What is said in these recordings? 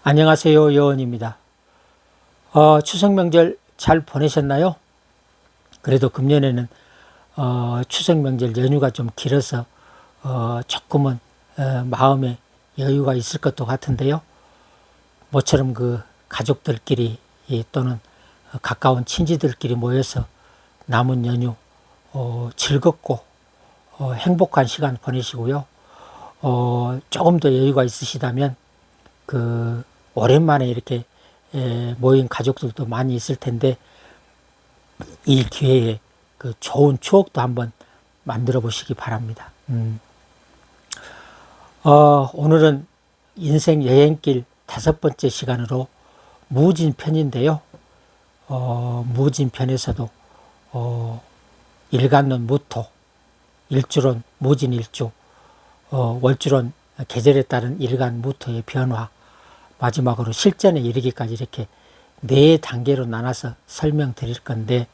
안녕하세요. 여원입니다. 추석 명절 잘 보내셨나요? 그래도 금년에는 추석 명절 연휴가 좀 길어서 조금은 마음에 여유가 있을 것도 같은데요. 모처럼 그 가족들끼리 또는 가까운 친지들끼리 모여서 남은 연휴 즐겁고 행복한 시간 보내시고요. 조금 더 여유가 있으시다면 그 오랜만에 이렇게 모인 가족들도 많이 있을 텐데 이 기회에 그 좋은 추억도 한번 만들어 보시기 바랍니다. 오늘은 인생 여행길 5번째 시간으로 무진편인데요. 무진편에서도 일간론 무토, 일주론 무진일주, 월주론 계절에 따른 일간 무토의 변화, 마지막으로 실전에 이르기까지 이렇게 4단계로 나눠서 설명드릴 건데,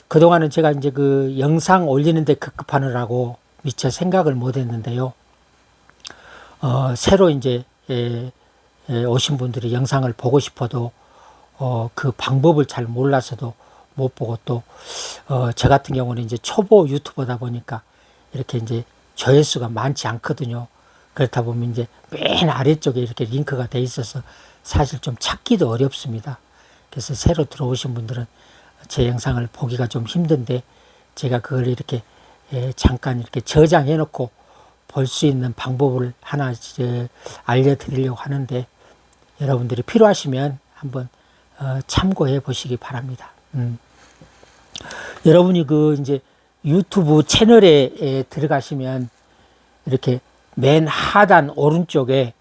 그동안은 제가 이제 그 영상 올리는데 급급하느라고 미처 생각을 못 했는데요. 새로 이제 오신 분들이 영상을 보고 싶어도 그 방법을 잘 몰라서도 못 보고 또 저 같은 경우는 이제 초보 유튜버다 보니까 이렇게 이제 조회수가 많지 않거든요. 그렇다 보면 이제 맨 아래쪽에 이렇게 링크가 돼 있어서 사실 좀 찾기도 어렵습니다. 그래서 새로 들어오신 분들은 제 영상을 보기가 좀 힘든데 제가 그걸 이렇게 잠깐 이렇게 저장해 놓고 볼 수 있는 방법을 하나 알려드리려고 하는데 여러분들이 필요하시면 한번 참고해 보시기 바랍니다. 여러분이 그 이제 유튜브 채널에 들어가시면 이렇게 맨 하단 오른쪽에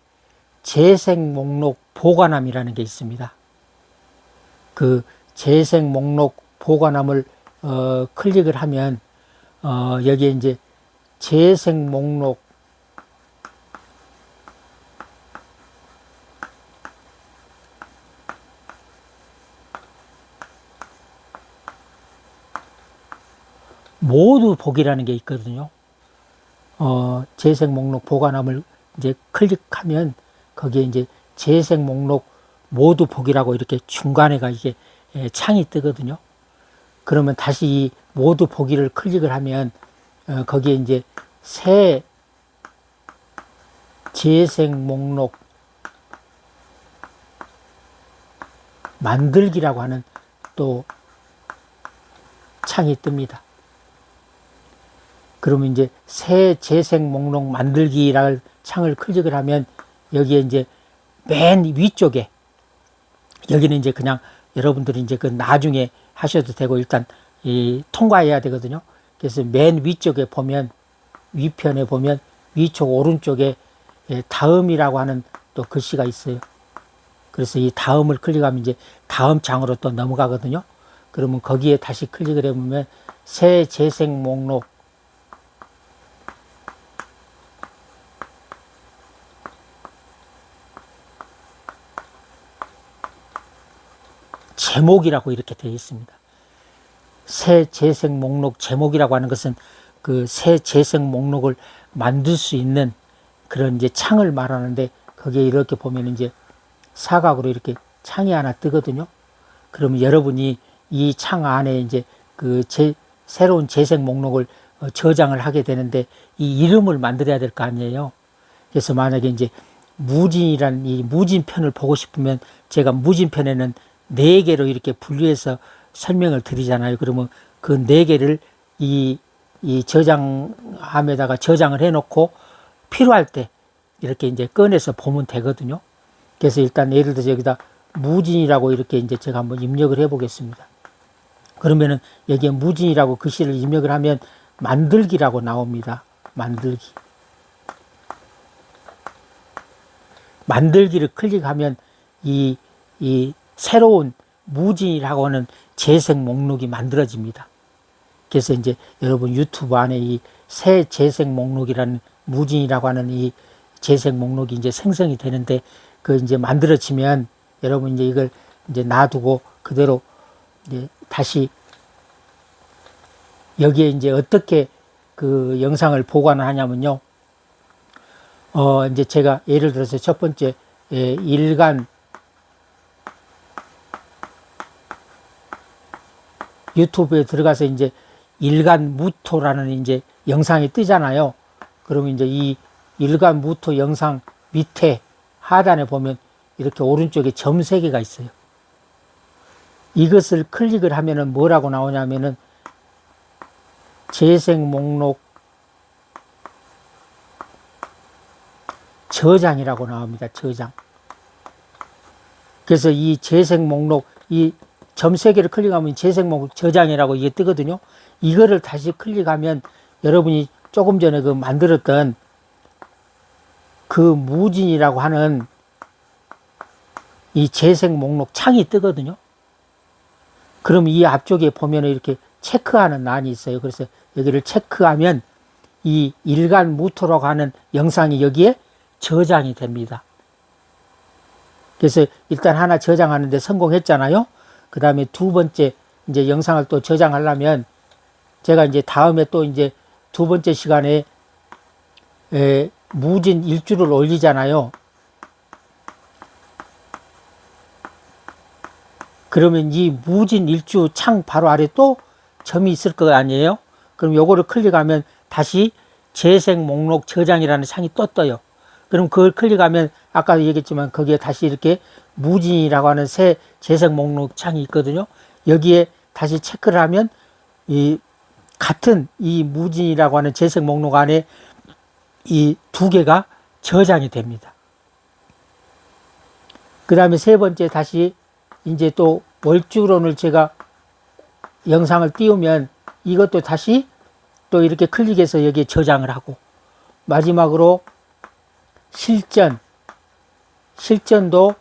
재생 목록 보관함이라는 게 있습니다. 그 재생 목록 보관함을 클릭을 하면 여기에 이제 재생 목록 모두 보기라는 게 있거든요. 재생 목록 보관함을 이제 클릭하면 거기에 이제 재생 목록 모두 보기라고 이렇게 중간에가 이게 창이 뜨거든요. 그러면 다시 이 모두 보기를 클릭을 하면 거기에 이제 새 재생 목록 만들기라고 하는 또 창이 뜹니다. 그러면 이제 새 재생 목록 만들기라는 창을 클릭을 하면 여기에 이제 맨 위쪽에 여기는 이제 그냥 여러분들이 이제 그 나중에 하셔도 되고 일단 통과해야 되거든요. 그래서 맨 위쪽에 보면 위편에 보면 위쪽 오른쪽에 다음이라고 하는 또 글씨가 있어요. 그래서 이 다음을 클릭하면 이제 다음 장으로 또 넘어가거든요. 그러면 거기에 다시 클릭을 해보면 새 재생 목록 제목이라고 이렇게 되어 있습니다. 새 재생 목록 제목이라고 하는 것은 그 새 재생 목록을 만들 수 있는 그런 이제 창을 말하는데 거기에 이렇게 보면 이제 사각으로 이렇게 창이 하나 뜨거든요. 그러면 여러분이 이 창 안에 이제 그 새로운 재생 목록을 저장을 하게 되는데 이 이름을 만들어야 될 거 아니에요. 그래서 만약에 이제 무진이라는 이 무진편을 보고 싶으면 제가 무진편에는 4개로 이렇게 분류해서 설명을 드리잖아요. 그러면 그 4개를 이 저장함에다가 저장을 해 놓고 필요할 때 이렇게 이제 꺼내서 보면 되거든요. 그래서 일단 예를 들어서 여기다 무진이라고 이렇게 이제 제가 한번 입력을 해 보겠습니다. 그러면은 여기에 무진이라고 글씨를 입력을 하면 만들기라고 나옵니다. 만들기를 클릭하면 이 새로운 무진이라고 하는 재생 목록이 만들어집니다. 그래서 이제 여러분 유튜브 안에 이 새 재생 목록이라는 무진이라고 하는 이 재생 목록이 이제 생성이 되는데 그 이제 만들어지면 여러분 이제 이걸 이제 놔두고 그대로 이제 다시 여기에 이제 어떻게 그 영상을 보관을 하냐면요. 이제 제가 예를 들어서 첫 번째 일간 유튜브에 들어가서 이제 일간 무토라는 이제 영상이 뜨잖아요. 그러면 이제 이 일간 무토 영상 밑에 하단에 보면 이렇게 오른쪽에 점 3개가 있어요. 이것을 클릭을 하면은 뭐라고 나오냐면은 재생 목록 저장이라고 나옵니다. 저장. 그래서 이 재생 목록, 이 점 3개를 클릭하면 재생 목록 저장이라고 이게 뜨거든요. 이거를 다시 클릭하면 여러분이 조금 전에 그 만들었던 그 무진이라고 하는 이 재생 목록 창이 뜨거든요. 그럼 이 앞쪽에 보면 이렇게 체크하는 란이 있어요. 그래서 여기를 체크하면 이 일간 무토라고 하는 영상이 여기에 저장이 됩니다. 그래서 일단 하나 저장하는데 성공했잖아요. 그 다음에 두 번째 이제 영상을 또 저장하려면 제가 이제 다음에 또 이제 두 번째 시간에 무진 일주를 올리잖아요. 그러면 이 무진 일주 창 바로 아래 또 점이 있을 거 아니에요? 그럼 요거를 클릭하면 다시 재생 목록 저장이라는 창이 또 떠요. 그럼 그걸 클릭하면 아까 얘기했지만 거기에 다시 이렇게 무진이라고 하는 새 재생 목록 창이 있거든요. 여기에 다시 체크를 하면 이 같은 이 무진이라고 하는 재생 목록 안에 이 2개가 저장이 됩니다. 그 다음에 세 번째 다시 이제 또 월주론을 제가 영상을 띄우면 이것도 다시 또 이렇게 클릭해서 여기에 저장을 하고, 마지막으로 실전도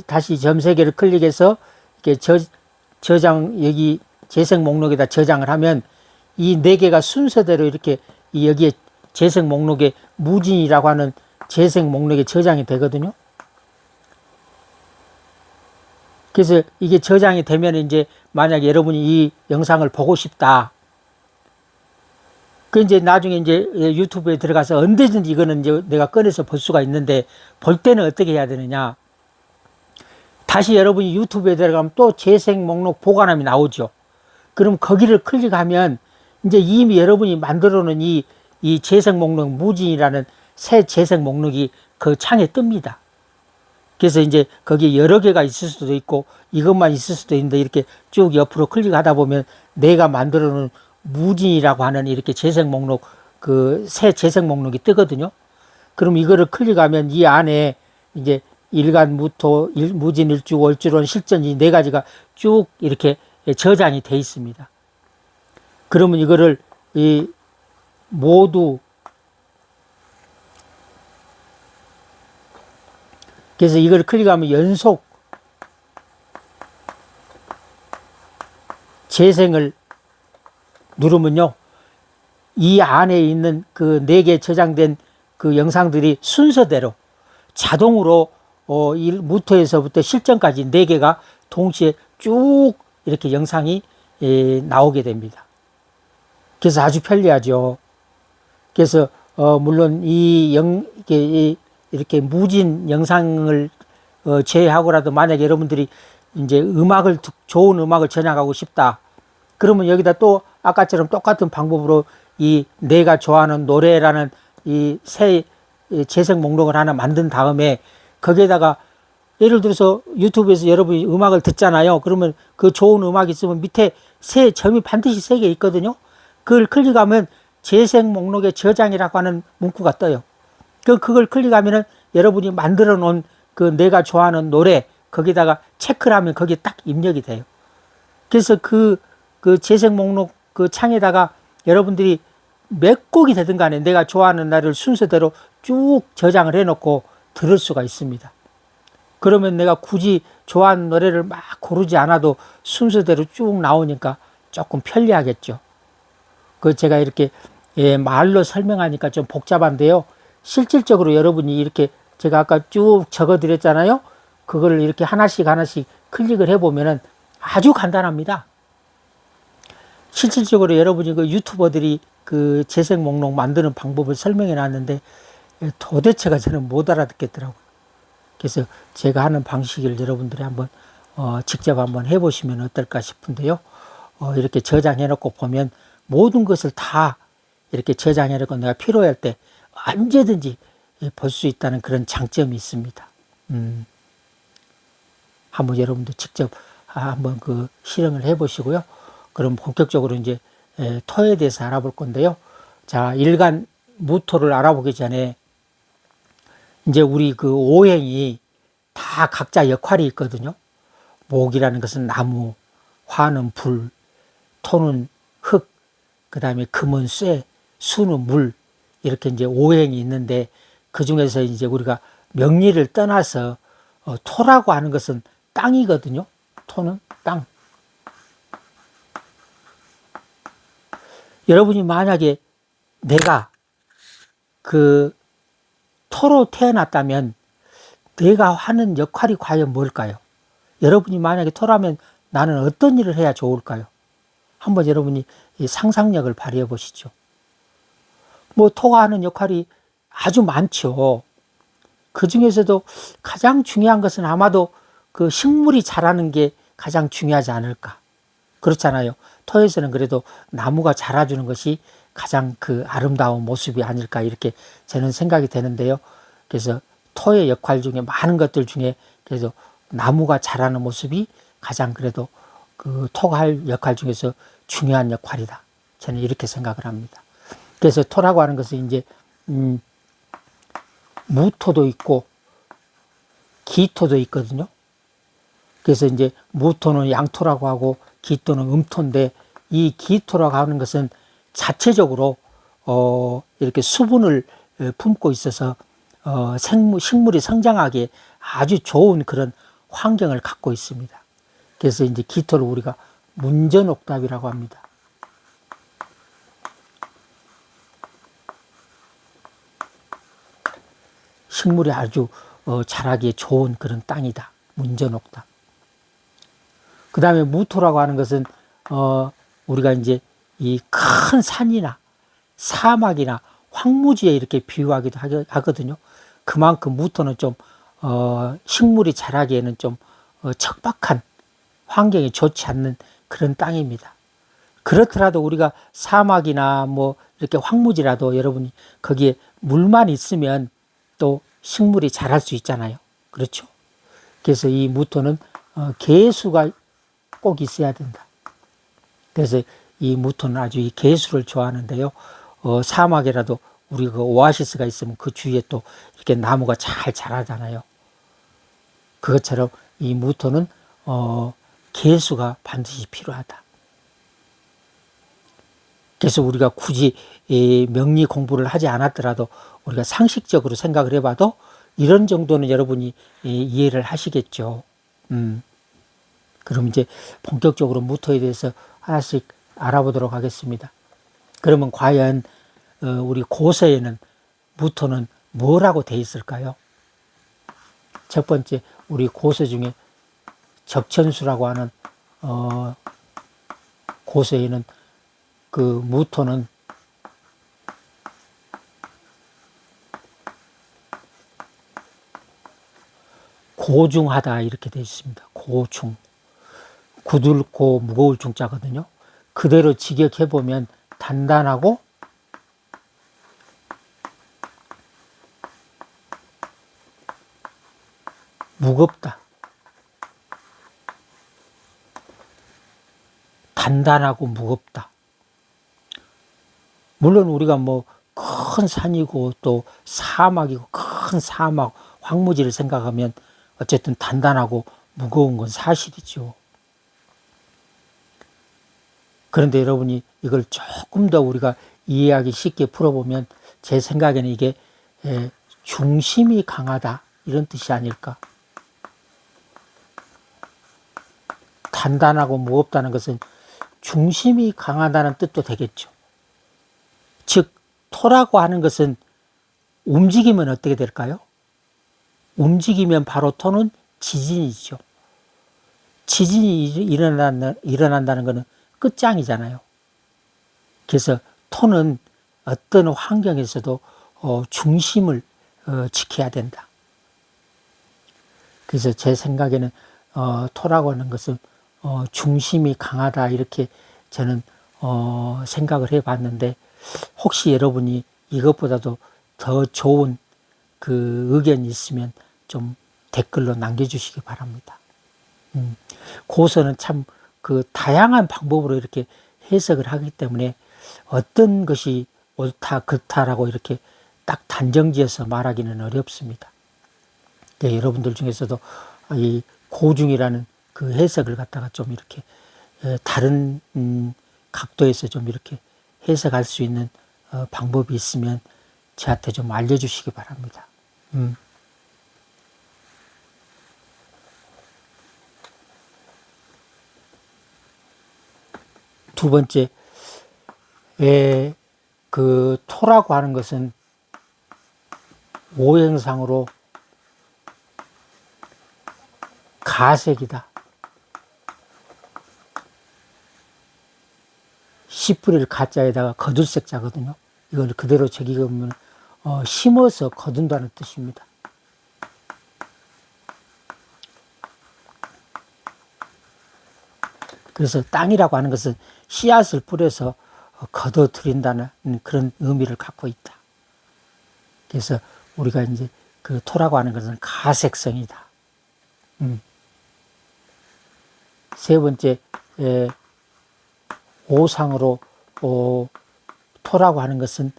다시 점 3개를 클릭해서 이렇게 저장, 여기 재생 목록에다 저장을 하면 이 4개가 순서대로 이렇게 여기에 재생 목록에 무진이라고 하는 재생 목록에 저장이 되거든요. 그래서 이게 저장이 되면 이제 만약에 여러분이 이 영상을 보고 싶다. 그 이제 나중에 이제 유튜브에 들어가서 언제든지 이거는 이제 내가 꺼내서 볼 수가 있는데, 볼 때는 어떻게 해야 되느냐. 다시 여러분이 유튜브에 들어가면 또 재생 목록 보관함이 나오죠. 그럼 거기를 클릭하면 이제 이미 여러분이 만들어 놓은 이 재생 목록 무진이라는 새 재생 목록이 그 창에 뜹니다. 그래서 이제 거기에 여러 개가 있을 수도 있고 이것만 있을 수도 있는데, 이렇게 쭉 옆으로 클릭하다 보면 내가 만들어 놓은 무진이라고 하는 이렇게 재생 목록, 그 새 재생 목록이 뜨거든요. 그럼 이거를 클릭하면 이 안에 이제 일간 무토, 무진 일주, 월주론, 실전 이 4가지가 쭉 이렇게 저장이 돼 있습니다. 그러면 이거를 모두, 그래서 이걸 클릭하면 연속 재생을 누르면요, 이 안에 있는 그 4개 저장된 그 영상들이 순서대로 자동으로 무토에서부터 실전까지 4개가 동시에 쭉 이렇게 영상이 나오게 됩니다. 그래서 아주 편리하죠. 그래서 물론 이렇게 무진 영상을 제외하고라도 만약에 여러분들이 이제 좋은 음악을 저장하고 싶다. 그러면 여기다 또 아까처럼 똑같은 방법으로 이 내가 좋아하는 노래라는 이 새 재생 목록을 하나 만든 다음에 거기에다가 예를 들어서 유튜브에서 여러분이 음악을 듣잖아요. 그러면 그 좋은 음악이 있으면 밑에 새 점이 반드시 3개 있거든요. 그걸 클릭하면 재생 목록에 저장이라고 하는 문구가 떠요. 그걸 클릭하면은 여러분이 만들어 놓은 그 내가 좋아하는 노래 거기다가 체크를 하면 거기에 딱 입력이 돼요. 그래서 그 재생 목록 그 창에다가 여러분들이 몇 곡이 되든 간에 내가 좋아하는 날을 순서대로 쭉 저장을 해 놓고 들을 수가 있습니다. 그러면 내가 굳이 좋아하는 노래를 막 고르지 않아도 순서대로 쭉 나오니까 조금 편리하겠죠. 제가 이렇게 말로 설명하니까 좀 복잡한데요. 실질적으로 여러분이 이렇게 제가 아까 쭉 적어 드렸잖아요. 그거를 이렇게 하나씩 클릭을 해보면은 아주 간단합니다. 실질적으로 여러분이 그 유튜버들이 그 재생 목록 만드는 방법을 설명해 놨는데 도대체가 저는 못 알아듣겠더라고요. 그래서 제가 하는 방식을 여러분들이 한번 직접 한번 해보시면 어떨까 싶은데요. 이렇게 저장해놓고 보면 모든 것을 다 이렇게 저장해놓고 내가 필요할 때 언제든지 볼 수 있다는 그런 장점이 있습니다. 한번 여러분도 직접 한번 그 실행을 해보시고요. 그럼 본격적으로 이제 토에 대해서 알아볼 건데요. 자, 일간 무토를 알아보기 전에 이제 우리 그 오행이 다 각자 역할이 있거든요. 목이라는 것은 나무, 화는 불, 토는 흙, 그 다음에 금은 쇠, 수는 물, 이렇게 이제 오행이 있는데 그 중에서 이제 우리가 명리를 떠나서 토라고 하는 것은 땅이거든요. 토는 땅. 여러분이 만약에 내가 그 토로 태어났다면 내가 하는 역할이 과연 뭘까요? 여러분이 만약에 토라면 나는 어떤 일을 해야 좋을까요? 한번 여러분이 이 상상력을 발휘해 보시죠. 뭐 토가 하는 역할이 아주 많죠. 그 중에서도 가장 중요한 것은 아마도 그 식물이 자라는 게 가장 중요하지 않을까. 그렇잖아요. 토에서는 그래도 나무가 자라주는 것이 가장 그 아름다운 모습이 아닐까 이렇게 저는 생각이 되는데요. 그래서 토의 역할 중에 많은 것들 중에 그래도 나무가 자라는 모습이 가장 그래도 그 토가 할 역할 중에서 중요한 역할이다. 저는 이렇게 생각을 합니다. 그래서 토라고 하는 것은 이제 무토도 있고 기토도 있거든요. 그래서 이제 무토는 양토라고 하고 기토는 음토인데 이 기토라고 하는 것은 자체적으로 이렇게 수분을 품고 있어서 식물이 성장하기에 아주 좋은 그런 환경을 갖고 있습니다. 그래서 이제 기토를 우리가 문전옥답이라고 합니다. 식물이 아주 자라기에 좋은 그런 땅이다. 문전옥답. 그 다음에 무토라고 하는 것은 우리가 이제 이 큰 산이나 사막이나 황무지에 이렇게 비유하기도 하거든요. 그만큼 무토는 좀 식물이 자라기에는 좀 척박한 환경이 좋지 않는 그런 땅입니다. 그렇더라도 우리가 사막이나 뭐 이렇게 황무지라도 여러분이 거기에 물만 있으면 또 식물이 자랄 수 있잖아요. 그렇죠? 그래서 이 무토는 개수가 꼭 있어야 된다. 그래서 이 무토는 아주 이 개수를 좋아하는데요. 사막이라도 우리 그 오아시스가 있으면 그 주위에 또 이렇게 나무가 잘 자라잖아요. 그것처럼 이 무토는 개수가 반드시 필요하다. 그래서 우리가 굳이 명리 공부를 하지 않았더라도 우리가 상식적으로 생각을 해봐도 이런 정도는 여러분이 이해를 하시겠죠. 그럼 이제 본격적으로 무토에 대해서 하나씩 알아보도록 하겠습니다. 그러면 과연 우리 고서에는 무토는 뭐라고 돼 있을까요? 첫 번째 우리 고서 중에 적천수라고 하는 고서에는 그 무토는 고중하다 이렇게 되어 있습니다. 고중. 굳을고 무거울 중자거든요. 그대로 직역해보면 단단하고 무겁다. 단단하고 무겁다. 물론 우리가 뭐 큰 산이고 또 사막이고 큰 사막, 황무지를 생각하면 어쨌든 단단하고 무거운 건 사실이죠. 그런데 여러분이 이걸 조금 더 우리가 이해하기 쉽게 풀어보면 제 생각에는 이게 중심이 강하다 이런 뜻이 아닐까. 단단하고 무겁다는 것은 중심이 강하다는 뜻도 되겠죠. 즉 토라고 하는 것은 움직이면 어떻게 될까요? 움직이면 바로 토는 지진이죠. 지진이 일어난다는 것은 끝장이잖아요. 그래서 토는 어떤 환경에서도 중심을 지켜야 된다. 그래서 제 생각에는 토라고 하는 것은 중심이 강하다 이렇게 저는 생각을 해봤는데, 혹시 여러분이 이것보다도 더 좋은 그 의견이 있으면 좀 댓글로 남겨주시기 바랍니다. 고서는 참 그 다양한 방법으로 이렇게 해석을 하기 때문에 어떤 것이 옳다 그렇다라고 이렇게 딱 단정지어서 말하기는 어렵습니다. 네, 여러분들 중에서도 이 고중이라는 그 해석을 갖다가 좀 이렇게 다른 각도에서 좀 이렇게 해석할 수 있는 방법이 있으면 저한테 좀 알려주시기 바랍니다. 두 번째, 그 토라고 하는 것은 오행상으로 가색이다. 씨뿌리를 가자에다가 거둘색자거든요. 이걸 그대로 적으면 심어서 거둔다는 뜻입니다. 그래서 땅이라고 하는 것은 씨앗을 뿌려서 거둬들인다는 그런 의미를 갖고 있다. 그래서 우리가 이제 그 토라고 하는 것은 가색성이다. 세 번째, 오상으로 토라고 하는 것은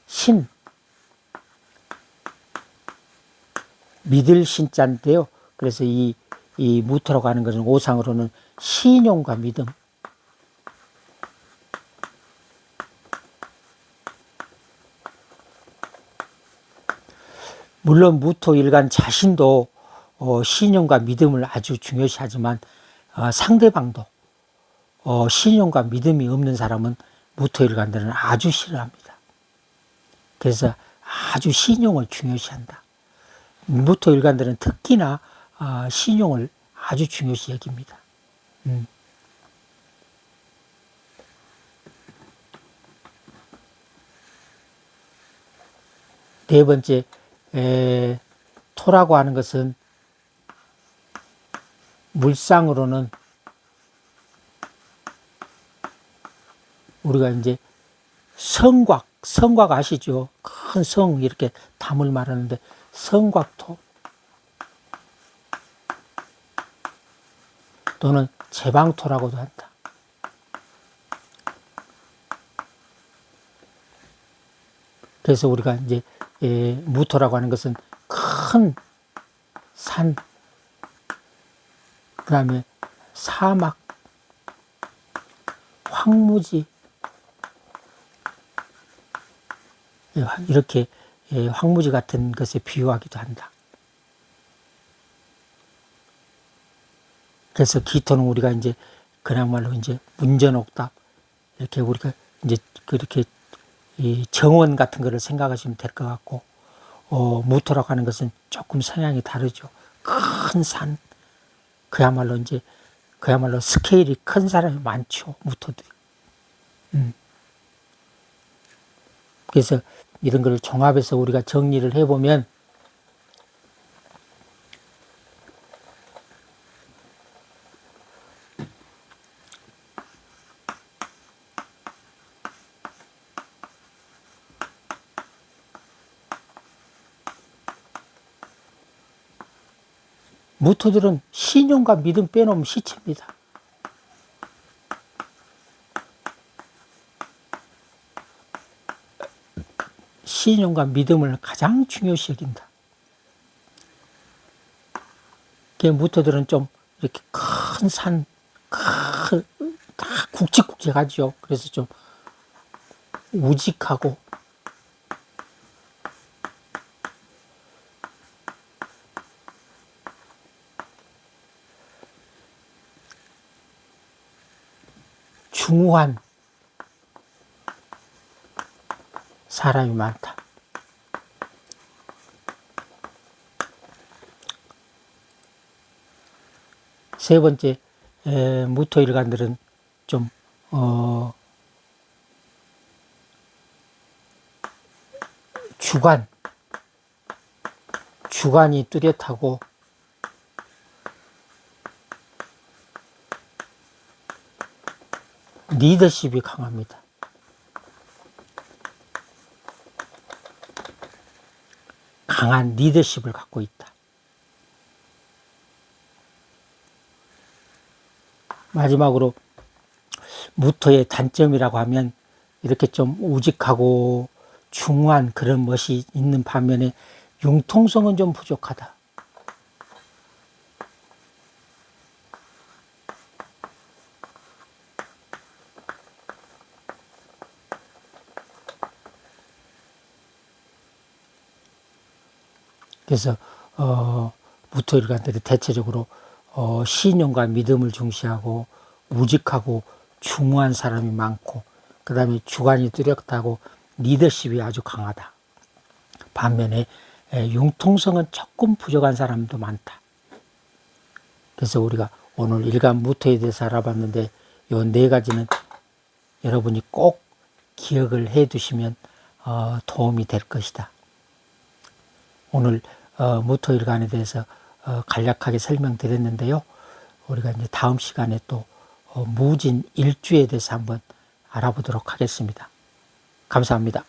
신, 믿을 신자인데요. 그래서 이 무토라고 하는 것은 오상으로는 신용과 믿음. 물론 무토일간 자신도 신용과 믿음을 아주 중요시하지만 상대방도 신용과 믿음이 없는 사람은 무토일간들은 아주 싫어합니다. 그래서 아주 신용을 중요시한다. 무토일간들은 특히나 신용을 아주 중요시 여깁니다. 네 번째, 토라고 하는 것은 물상으로는 우리가 이제 성곽 아시죠? 큰 성 이렇게 담을 말하는데 성곽토 또는 제방토라고도 한다. 그래서 우리가 이제 무토라고 하는 것은 큰 산, 그 다음에 사막, 황무지, 이렇게 황무지 같은 것에 비유하기도 한다. 그래서 기토는 우리가 이제 그야말로 이제 문전옥답, 이렇게 우리가 이제 그렇게 이 정원 같은 거를 생각하시면 될 것 같고, 무토라고 하는 것은 조금 성향이 다르죠. 큰 산, 그야말로 스케일이 큰 사람이 많죠, 무토들이. 그래서 이런 걸 종합해서 우리가 정리를 해보면, 무토들은 신용과 믿음 빼놓으면 시체입니다. 신용과 믿음을 가장 중요시 여긴다. 무토들은 좀 이렇게 큰 산, 다 굵직굵직하죠. 그래서 좀 우직하고 중후한 사람이 많다. 세 번째, 무토일간들은 좀 주관이 뚜렷하고 리더십이 강합니다. 강한 리더십을 갖고 있다. 마지막으로 무토의 단점이라고 하면 이렇게 좀 우직하고 중후한 그런 멋이 있는 반면에 융통성은 좀 부족하다. 그래서 무토일관들이 대체적으로 신용과 믿음을 중시하고 우직하고 중후한 사람이 많고, 그 다음에 주관이 뚜렷하고 리더십이 아주 강하다. 반면에 융통성은 조금 부족한 사람도 많다. 그래서 우리가 오늘 일간 무토에 대해서 알아봤는데 이 네 가지는 여러분이 꼭 기억을 해 두시면 도움이 될 것이다. 오늘 무토일간에 대해서 간략하게 설명드렸는데요. 우리가 이제 다음 시간에 또 무진 일주에 대해서 한번 알아보도록 하겠습니다. 감사합니다.